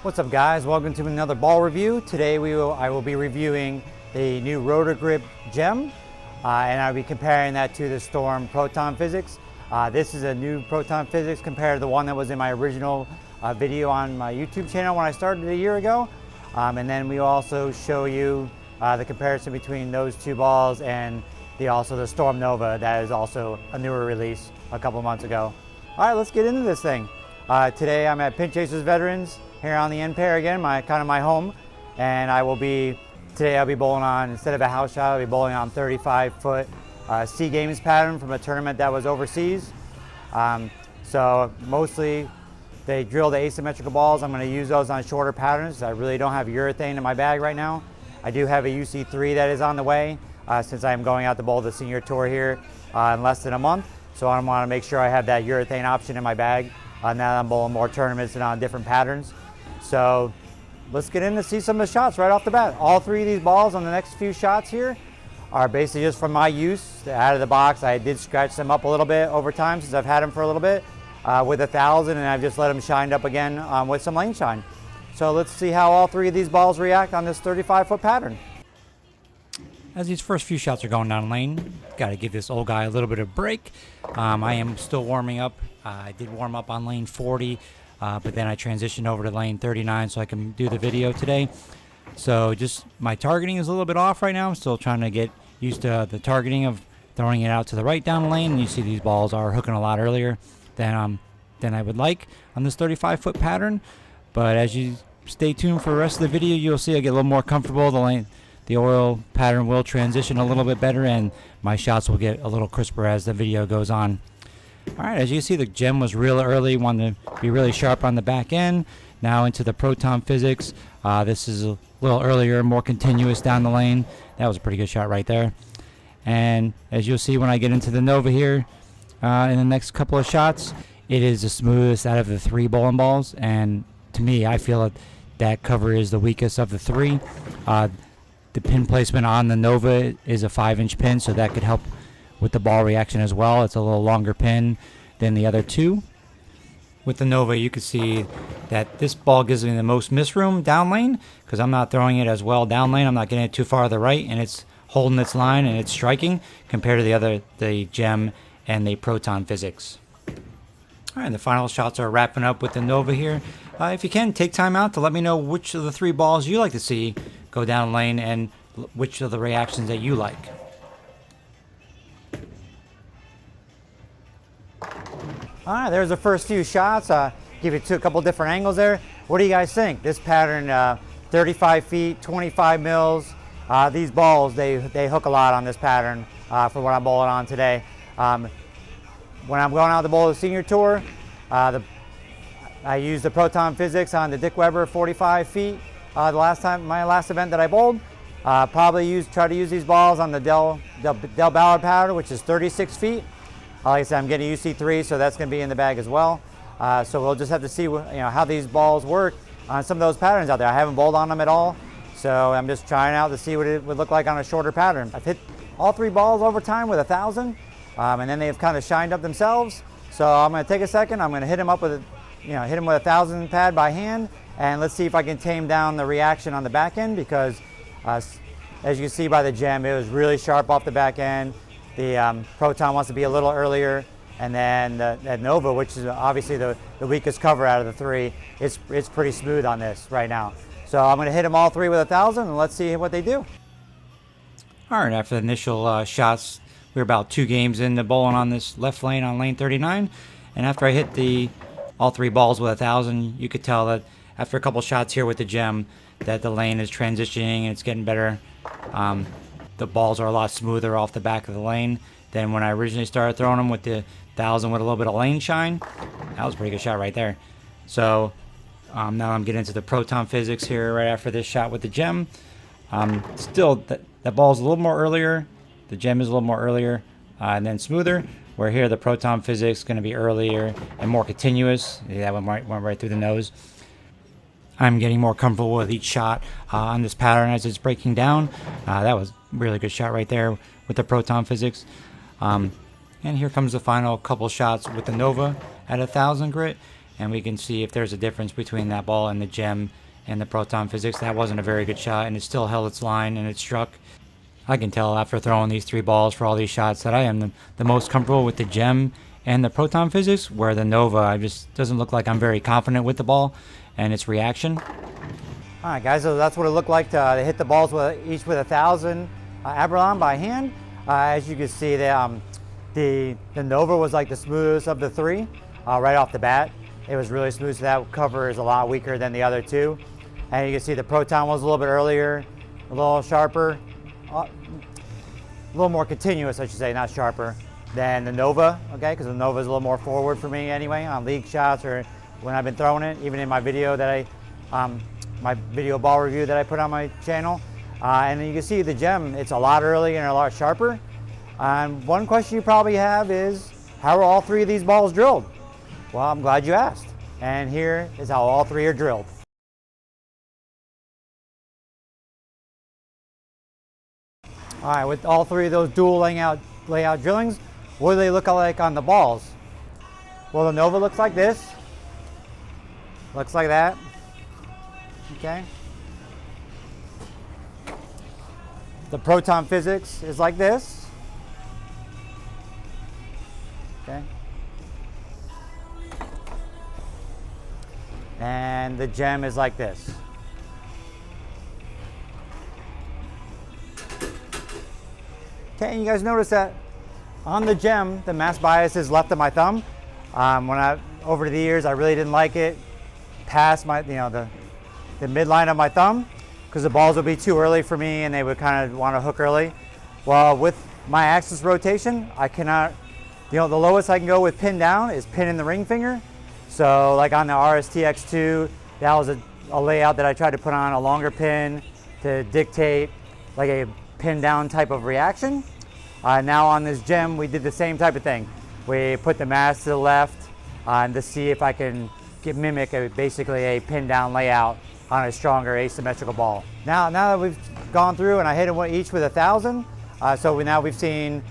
What's up, guys? Welcome to another ball review. Today I will be reviewing the new Roto Grip Gem, and I'll be comparing that to the Storm Proton Physix. This is a new Proton Physix compared to the one that was in my original video on my YouTube channel when I started a year ago. And then we also show you the comparison between those two balls and the Storm Nova, that is also a newer release a couple months ago. All right, let's get into this thing. Today I'm at Pinch Chasers Veterans here on the end pair again, my home, and today I'll be bowling on, instead of a house shot, I'll be bowling on 35-foot C Games pattern from a tournament that was overseas. So mostly they drill the asymmetrical balls. I'm going to use those on shorter patterns. I really don't have urethane in my bag right now. I do have a UC3 that is on the way since I'm going out to bowl the senior tour here in less than a month. So I want to make sure I have that urethane option in my bag now that I'm bowling more tournaments and on different patterns. So let's get in to see some of the shots right off the bat. All three of these balls on the next few shots here are basically just from my use. Out of the box, I did scratch them up a little bit over time since I've had them for a little bit with 1,000, and I've just let them shine up again with some lane shine. So let's see how all three of these balls react on this 35-foot pattern. As these first few shots are going down lane, got to give this old guy a little bit of break. I am still warming up. I did warm up on lane 40, but then I transitioned over to lane 39 so I can do the video today. So just my targeting is a little bit off right now. I'm still trying to get used to the targeting of throwing it out to the right down the lane. And you see these balls are hooking a lot earlier than I would like on this 35-foot pattern. But as you stay tuned for the rest of the video, you'll see I get a little more comfortable. The oil pattern will transition a little bit better, and my shots will get a little crisper as the video goes on. All right, as you see, the Gem was real early, wanted to be really sharp on the back end. Now into the Proton Physix. This is a little earlier, more continuous down the lane. That was a pretty good shot right there. And as you'll see when I get into the Nova here in the next couple of shots, it is the smoothest out of the three bowling balls. And to me, I feel that cover is the weakest of the three. The pin placement on the Nova is a 5-inch pin, so that could help with the ball reaction as well. It's a little longer pin than the other two. With the Nova, you can see that this ball gives me the most miss room down lane because I'm not throwing it as well down lane. I'm not getting it too far to the right, and it's holding its line and it's striking compared to the Gem and the Proton Physix. All right, the final shots are wrapping up with the Nova here. If you can, take time out to let me know which of the three balls you like to see go down lane and which of the reactions that you like. All right, there's the first few shots. Give it a couple different angles there. What do you guys think? This pattern, 35 feet, 25 mils. These balls, they hook a lot on this pattern for what I'm bowling on today. When I'm going out to bowl the senior tour, I used the Proton Physix on the Dick Weber 45 feet. My last event that I bowled. Try to use these balls on the Del Ballard pattern, which is 36 feet. Like I said, I'm getting UC3, so that's going to be in the bag as well. So we'll just have to see how these balls work on some of those patterns out there. I haven't bowled on them at all, so I'm just trying out to see what it would look like on a shorter pattern. I've hit all three balls over time with 1,000, and then they've kind of shined up themselves. So I'm going to take a second. I'm going to hit them up with hit them with 1,000 pad by hand, and let's see if I can tame down the reaction on the back end, because as you can see by the Gem, it was really sharp off the back end. The Proton wants to be a little earlier, and then that Nova, which is obviously the weakest cover out of the three, it's pretty smooth on this right now. So I'm going to hit them all three with 1,000, and let's see what they do. All right, after the initial shots, we were about 2 games into bowling on this left lane on lane 39, and after I hit all three balls with 1,000, you could tell that after a couple shots here with the Gem that the lane is transitioning and it's getting better. The balls are a lot smoother off the back of the lane than when I originally started throwing them with the 1,000 with a little bit of lane shine. That was a pretty good shot right there. So now I'm getting into the Proton Physix here right after this shot with the Gem. Still, that ball's a little more earlier. The Gem is a little more earlier and then smoother. Where here the Proton Physix is going to be earlier and more continuous. Yeah, that went right through the nose. I'm getting more comfortable with each shot on this pattern as it's breaking down. That was a really good shot right there with the Proton Physix. And here comes the final couple shots with the Nova at 1,000 grit. and we can see if there's a difference between that ball and the Gem and the Proton Physix. That wasn't a very good shot, and it still held its line and it struck. I can tell after throwing these 3 balls for all these shots that I am the most comfortable with the Gem and the Proton Physix, where the Nova, I just doesn't look like I'm very confident with the ball and its reaction. All right, guys, so that's what it looked like to hit the balls each with 1,000 Abralon by hand. As you can see, the Nova was like the smoothest of the 3 right off the bat. It was really smooth, so that cover is a lot weaker than the other 2. And you can see the Proton was a little bit earlier, a little sharper, a little more continuous, I should say, not sharper, than the Nova, okay? Because the Nova is a little more forward for me anyway on league shots or when I've been throwing it, even in my video that my video ball review that I put on my channel. And then you can see the Gem, it's a lot earlier and a lot sharper. One question you probably have is, how are all 3 of these balls drilled? Well, I'm glad you asked. And here is how all 3 are drilled. All right, with all 3 of those dual layout drillings, what do they look like on the balls? Well, the Nova looks like this. Looks like that. Okay. The Proton Physix is like this. Okay. And the Gem is like this. Okay, and you guys notice that on the Gem, the mass bias is left of my thumb. Over the years, I really didn't like it past my, the midline of my thumb, because the balls would be too early for me and they would kind of want to hook early. Well, with my axis rotation, I cannot, the lowest I can go with pin down is pin in the ring finger. So like on the RSTX2, that was a layout that I tried to put on a longer pin to dictate like a pin down type of reaction. Now on this Gem, we did the same type of thing. We put the mass to the left to see if I can mimic basically a pin down layout on a stronger asymmetrical ball. Now that we've gone through and I hit them each with 1,000, so now we've seen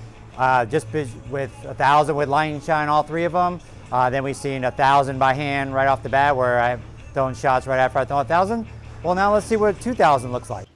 just with 1,000 with line shine, all 3 of them. Then we've seen 1,000 by hand right off the bat, where I've thrown shots right after I throw 1,000. Well, now let's see what 2,000 looks like.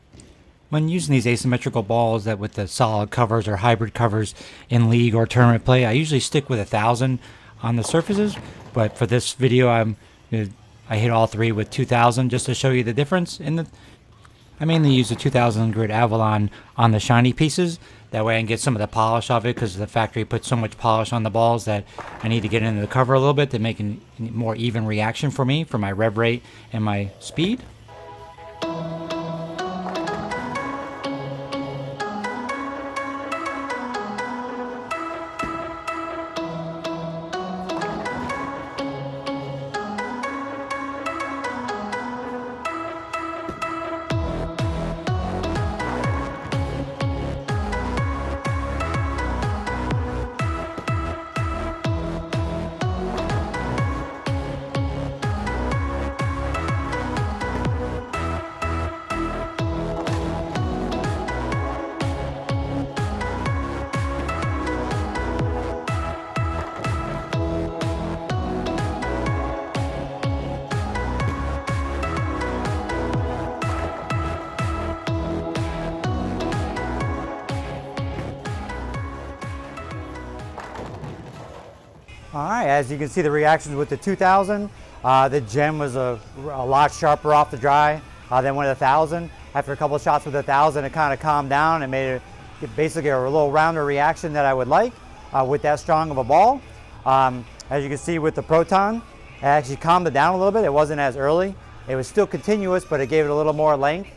When using these asymmetrical balls that with the solid covers or hybrid covers in league or tournament play, I usually stick with 1,000 on the surfaces. But for this video, I hit all 3 with 2,000 just to show you the difference. I mainly use the 2,000 grit Avalon on the shiny pieces. That way I can get some of the polish off it, because the factory puts so much polish on the balls that I need to get into the cover a little bit to make a more even reaction for me, for my rev rate and my speed. All right, as you can see the reactions with the 2,000, the Gem was a lot sharper off the dry than with 1,000. After a couple of shots with 1,000, it kind of calmed down and made it basically a little rounder reaction that I would like with that strong of a ball. As you can see with the Proton, it actually calmed it down a little bit. It wasn't as early. It was still continuous, but it gave it a little more length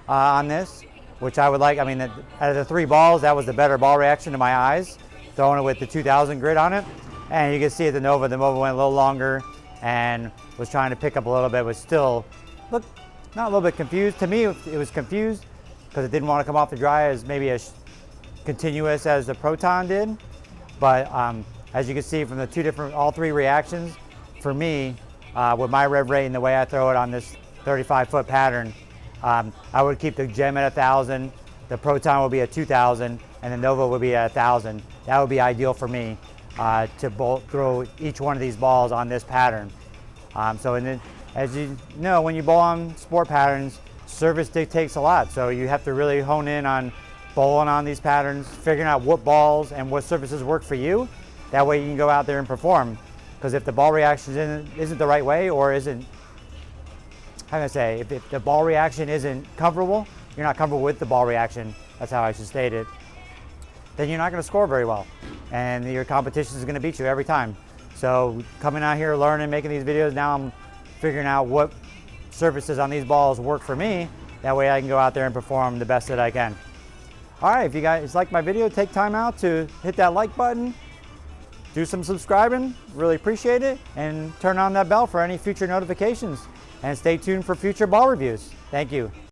on this, which I would like. I mean, out of the 3 balls, that was the better ball reaction to my eyes, throwing it with the 2,000 grit on it. And you can see at the Nova went a little longer and was trying to pick up a little bit, was still, not a little bit confused. To me, it was confused because it didn't want to come off the dry as maybe as continuous as the Proton did. But as you can see from the all 3 reactions, for me, with my rev rate and the way I throw it on this 35-foot pattern, I would keep the Gem at 1,000, the Proton would be at 2,000, and the Nova would be at 1,000. That would be ideal for me. To throw each one of these balls on this pattern. As you know, when you bowl on sport patterns, service dictates a lot. So you have to really hone in on bowling on these patterns, figuring out what balls and what surfaces work for you. That way you can go out there and perform. Because if the ball reaction isn't the right way, or isn't, how can I say, if the ball reaction isn't comfortable, you're not comfortable with the ball reaction, that's how I should state it, then you're not going to score very well. And your competition is going to beat you every time. So coming out here, learning, making these videos, now I'm figuring out what surfaces on these balls work for me. That way I can go out there and perform the best that I can. All right, if you guys like my video, take time out to hit that like button, do some subscribing, really appreciate it, and turn on that bell for any future notifications. And stay tuned for future ball reviews. Thank you.